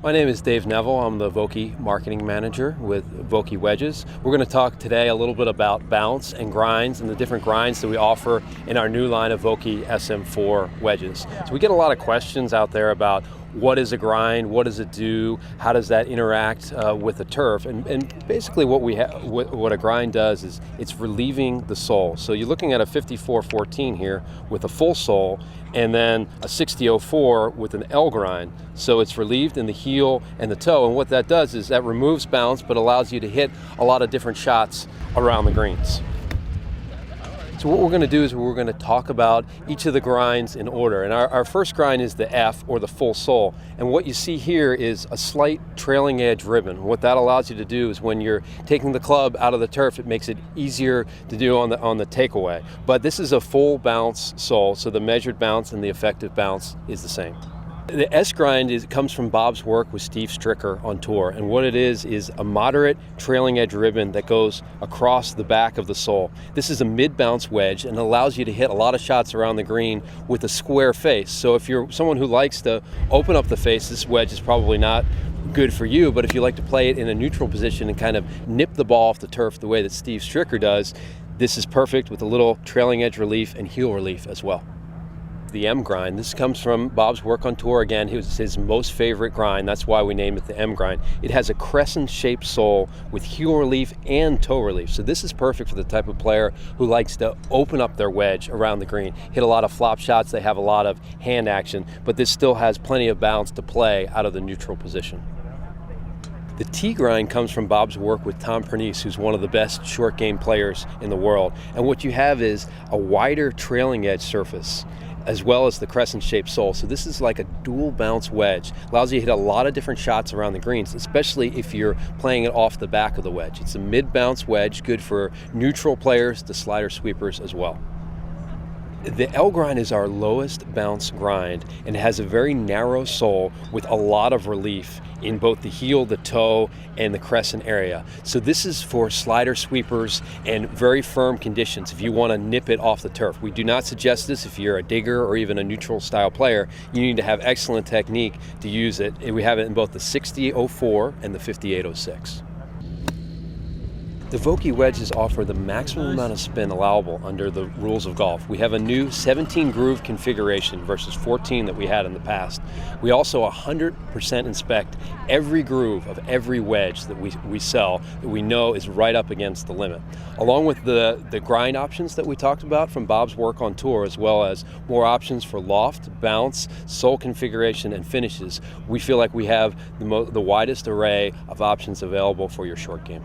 My name is Dave Neville. I'm the Vokey marketing manager with Vokey Wedges. We're going to talk today a little bit about bounce and grinds and the different grinds that we offer in our new line of Vokey SM4 Wedges. So we get a lot of questions out there about what is a grind, what does it do, how does that interact with the turf, and basically what a grind does is it's relieving the sole. So you're looking at a 5414 here with a full sole, and then a 6004 with an L grind. So it's relieved in the heel and the toe, and what that does is that removes bounce but allows you to hit a lot of different shots around the greens. So what we're going to do is we're going to talk about each of the grinds in order. And our first grind is the F, or the full sole. And what you see here is a slight trailing edge ribbon. What that allows you to do is when you're taking the club out of the turf, it makes it easier to do on the takeaway. But this is a full bounce sole, so the measured bounce and the effective bounce is the same. The S grind comes from Bob's work with Steve Stricker on tour, and what it is a moderate trailing edge ribbon that goes across the back of the sole. This is a mid-bounce wedge and allows you to hit a lot of shots around the green with a square face. So if you're someone who likes to open up the face, this wedge is probably not good for you, but if you like to play it in a neutral position and kind of nip the ball off the turf the way that Steve Stricker does, this is perfect with a little trailing edge relief and heel relief as well. The M grind. This comes from Bob's work on tour. Again, it was his most favorite grind. That's why we named it the M grind. It has a crescent-shaped sole with heel relief and toe relief. So this is perfect for the type of player who likes to open up their wedge around the green. Hit a lot of flop shots. They have a lot of hand action, but this still has plenty of bounce to play out of the neutral position. The T grind comes from Bob's work with Tom Pernice, who's one of the best short game players in the world. And what you have is a wider trailing edge surface, as well as the crescent-shaped sole. So this is like a dual bounce wedge. Allows you to hit a lot of different shots around the greens, especially if you're playing it off the back of the wedge. It's a mid-bounce wedge, good for neutral players, the slider sweepers as well. The L grind is our lowest bounce grind and has a very narrow sole with a lot of relief in both the heel, the toe, and the crescent area. So this is for slider sweepers and very firm conditions if you want to nip it off the turf. We do not suggest this if you're a digger or even a neutral style player. You need to have excellent technique to use it. We have it in both the 6004 and the 5806. The Vokey wedges offer the maximum amount of spin allowable under the rules of golf. We have a new 17 groove configuration versus 14 that we had in the past. We also 100% inspect every groove of every wedge that we sell that we know is right up against the limit. Along with the grind options that we talked about from Bob's work on tour, as well as more options for loft, bounce, sole configuration, and finishes, we feel like we have the widest array of options available for your short game.